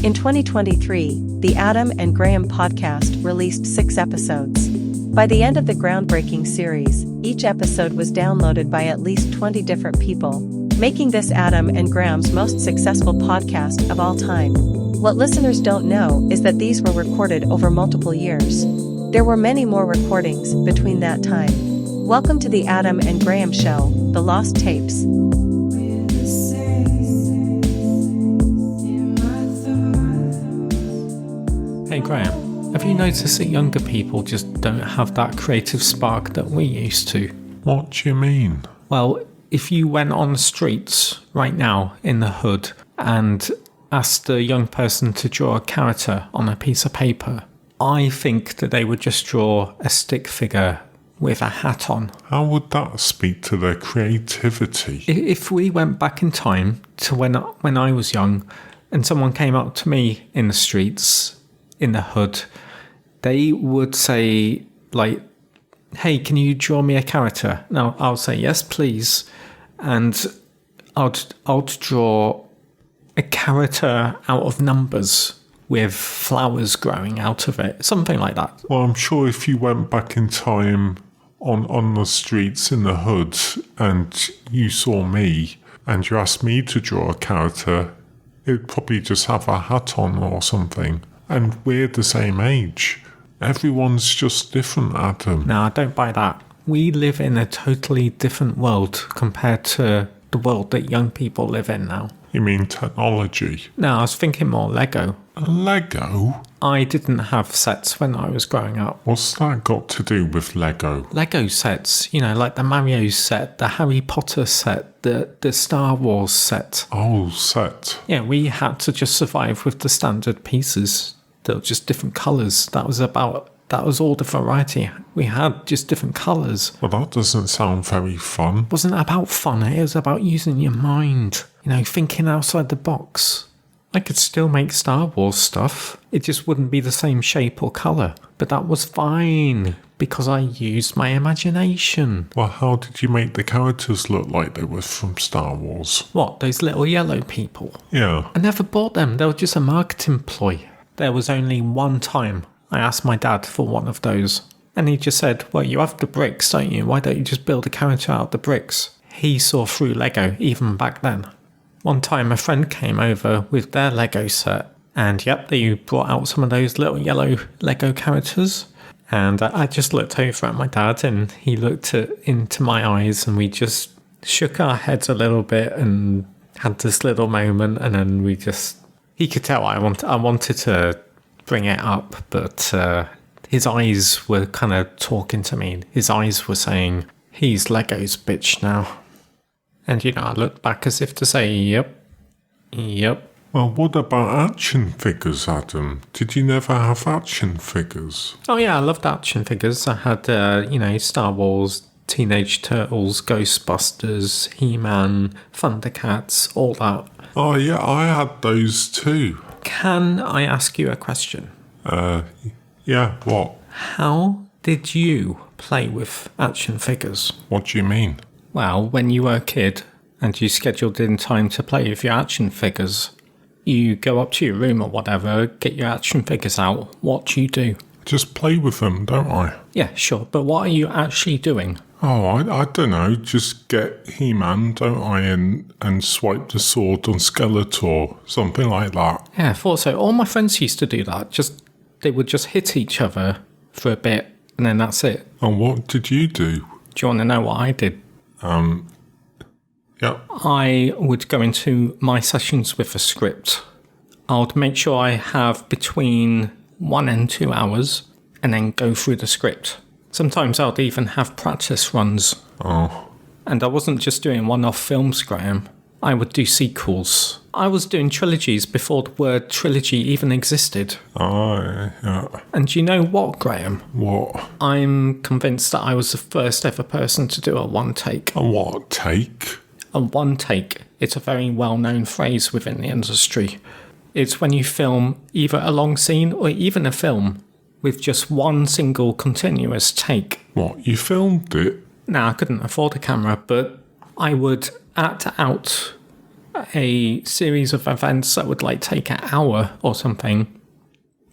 In 2023, the Adam and Graham podcast released 6 episodes. By the end of the groundbreaking series, each episode was downloaded by at least 20 different people, making this Adam and Graham's most successful podcast of all time. What listeners don't know is that these were recorded over multiple years. There were many more recordings between that time. Welcome to the Adam and Graham Show, the Lost Tapes. Hey Graham, have you noticed that younger people just don't have that creative spark that we used to? What do you mean? Well, if you went on the streets right now in the hood and asked a young person to draw a character on a piece of paper, I think that they would just draw a stick figure with a hat on. How would that speak to their creativity? If we went back in time to when I was young and someone came up to me in the streets, in the hood, they would say, like, hey, can you draw me a character? Now, I'll say, yes, please. And I'll draw a character out of numbers with flowers growing out of it, something like that. Well, I'm sure if you went back in time on the streets in the hood and you saw me and you asked me to draw a character, it'd probably just have a hat on or something. And we're the same age. Everyone's just different, Adam. No, I don't buy that. We live in a totally different world compared to the world that young people live in now. You mean technology? No, I was thinking more Lego. Lego? I didn't have sets when I was growing up. What's that got to do with Lego? Lego sets, like the Mario set, the Harry Potter set, the Star Wars set. Oh, set. Yeah, we had to just survive with the standard pieces. They were just different colours. That was all the variety. We had just different colours. Well, that doesn't sound very fun. It wasn't about fun, it was about using your mind. Thinking outside the box. I could still make Star Wars stuff. It just wouldn't be the same shape or colour. But that was fine, because I used my imagination. Well, how did you make the characters look like they were from Star Wars? What, those little yellow people? Yeah. I never bought them. They were just a marketing ploy. There was only one time I asked my dad for one of those. And he just said, well, you have the bricks, don't you? Why don't you just build a character out of the bricks? He saw through Lego even back then. One time a friend came over with their Lego set. And yep, they brought out some of those little yellow Lego characters. And I just looked over at my dad and he looked into my eyes and we just shook our heads a little bit and had this little moment. And then he could tell I wanted to bring it up, but his eyes were kind of talking to me. His eyes were saying, he's Lego's bitch now. And, I looked back as if to say, yep. Well, what about action figures, Adam? Did you never have action figures? Oh, yeah, I loved action figures. I had, Star Wars, Teenage Turtles, Ghostbusters, He-Man, Thundercats, all that. Oh, yeah, I had those too. Can I ask you a question? Yeah, what? How did you play with action figures? What do you mean? Well, when you were a kid and you scheduled in time to play with your action figures, you go up to your room or whatever, get your action figures out. What do you do? Just play with them, don't I? Yeah, sure. But what are you actually doing? Oh, I don't know. Just get He-Man, don't I, and swipe the sword on Skeletor, something like that. Yeah, I thought so. All my friends used to do that. They would just hit each other for a bit, and then that's it. And what did you do? Do you want to know what I did? Yeah. I would go into my sessions with a script. I would make sure I have between 1 and 2 hours, and then go through the script. Sometimes I'd even have practice runs. Oh. And I wasn't just doing one-off films, Graham. I would do sequels. I was doing trilogies before the word trilogy even existed. Oh, yeah. And do you know what, Graham? What? I'm convinced that I was the first ever person to do a one-take. A what take? A one-take. It's a very well-known phrase within the industry. It's when you film either a long scene or even a film with just one single continuous take. What, you filmed it? Now, I couldn't afford a camera, but I would act out a series of events that would like take an hour or something.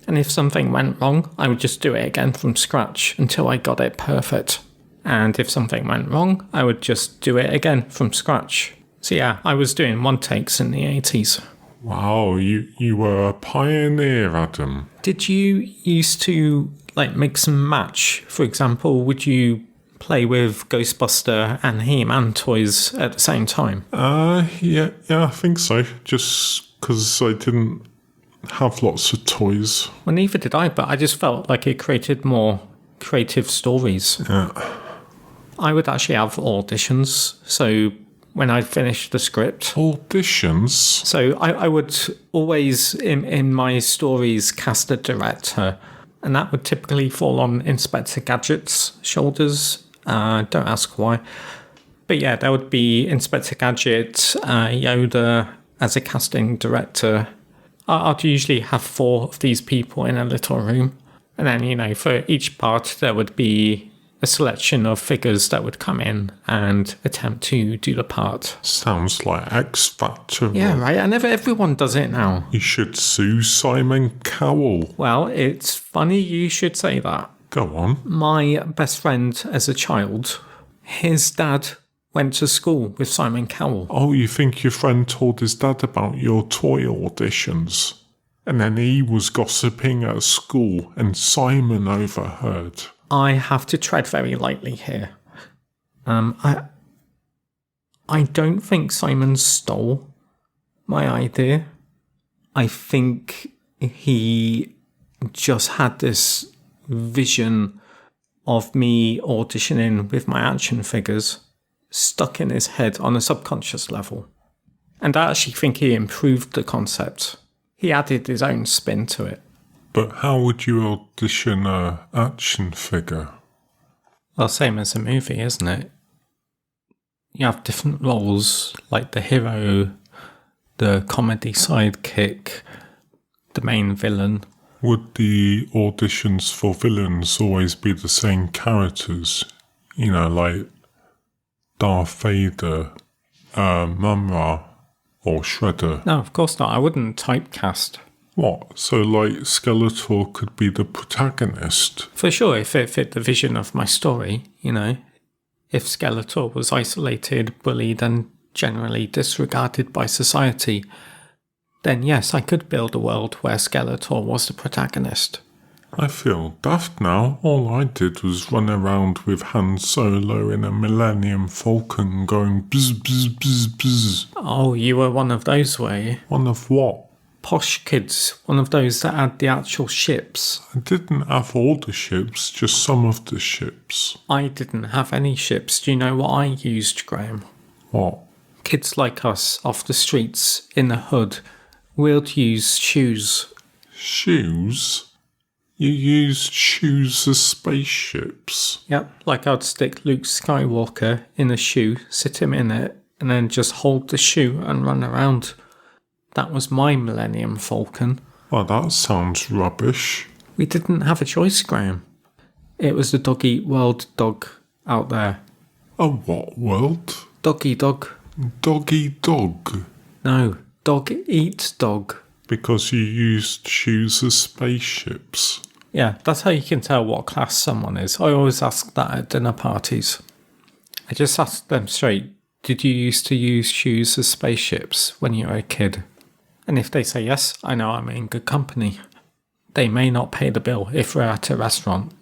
And if something went wrong, I would just do it again from scratch until I got it perfect. And if something went wrong, I would just do it again from scratch. So yeah, I was doing one takes in the 80s. Wow, you were a pioneer, Adam. Did you used to like mix and match? For example, would you play with Ghostbuster and He-Man toys at the same time? Yeah, I think so. Just because I didn't have lots of toys. Well, neither did I, but I just felt like it created more creative stories. Yeah. I would actually have auditions, so when I finished the script. Auditions? So I would always, in my stories, cast a director, and that would typically fall on Inspector Gadget's shoulders. Don't ask why. But yeah, there would be Inspector Gadget, Yoda as a casting director. I'd usually have 4 of these people in a little room. And then, for each part, there would be a selection of figures that would come in and attempt to do the part. Sounds like X Factor. Yeah, right. And everyone does it now. You should sue Simon Cowell. Well, it's funny you should say that. Go on. My best friend as a child, his dad went to school with Simon Cowell. Oh, you think your friend told his dad about your toy auditions? And then he was gossiping at school and Simon overheard. I have to tread very lightly here. I don't think Simon stole my idea. I think he just had this vision of me auditioning with my action figures stuck in his head on a subconscious level. And I actually think he improved the concept. He added his own spin to it. But how would you audition an action figure? Well, same as a movie, isn't it? You have different roles, like the hero, the comedy sidekick, the main villain. Would the auditions for villains always be the same characters? Like Darth Vader, Mumra, or Shredder? No, of course not. I wouldn't typecast. What? So, like, Skeletor could be the protagonist? For sure, if it fit the vision of my story, If Skeletor was isolated, bullied, and generally disregarded by society, then yes, I could build a world where Skeletor was the protagonist. I feel daft now. All I did was run around with Han Solo in a Millennium Falcon going bzz, bzz, bzz, bzz. Oh, you were one of those, were you? One of what? Posh kids, one of those that had the actual ships. I didn't have all the ships, just some of the ships. I didn't have any ships. Do you know what I used, Graham? What? Kids like us, off the streets, in the hood, we'd use shoes. Shoes? You used shoes as spaceships? Yep, like I'd stick Luke Skywalker in a shoe, sit him in it, and then just hold the shoe and run around. That was my Millennium Falcon. Well, that sounds rubbish. We didn't have a choice, Graham. It was the dog-eat-world dog out there. A what world? Doggy-dog. Doggy-dog? No, dog-eat-dog. Because you used shoes as spaceships. Yeah, that's how you can tell what class someone is. I always ask that at dinner parties. I just ask them straight, did you used to use shoes as spaceships when you were a kid? And if they say yes, I know I'm in good company. They may not pay the bill if we're at a restaurant,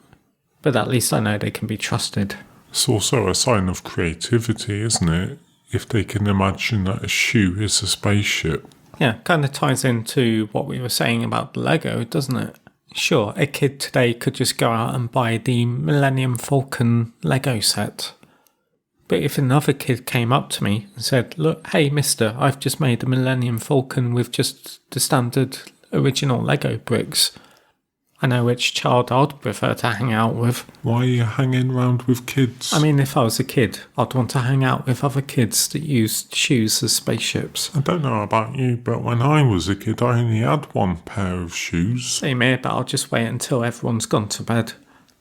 but at least I know they can be trusted. It's also a sign of creativity, isn't it? If they can imagine that a shoe is a spaceship. Yeah, kind of ties into what we were saying about the Lego, doesn't it? Sure, a kid today could just go out and buy the Millennium Falcon Lego set. But if another kid came up to me and said, look, hey mister, I've just made a Millennium Falcon with just the standard original Lego bricks, I know which child I'd prefer to hang out with. Why are you hanging around with kids? I mean, if I was a kid, I'd want to hang out with other kids that used shoes as spaceships. I don't know about you, but when I was a kid, I only had one pair of shoes. Same here, but I'll just wait until everyone's gone to bed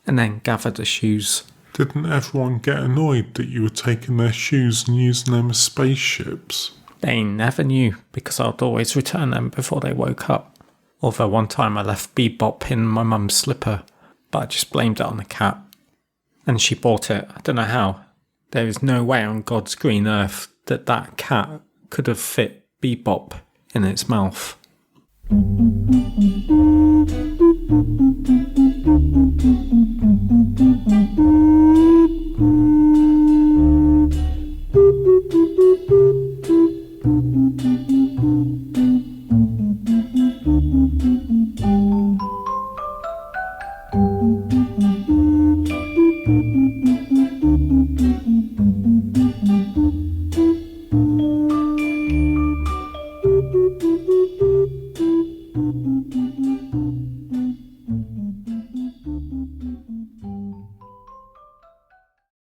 and then gather the shoes. Didn't everyone get annoyed that you were taking their shoes and using them as spaceships? They never knew because I'd always return them before they woke up. Although one time I left Bebop in my mum's slipper, but I just blamed it on the cat. And she bought it. I don't know how. There is no way on God's green earth that that cat could have fit Bebop in its mouth.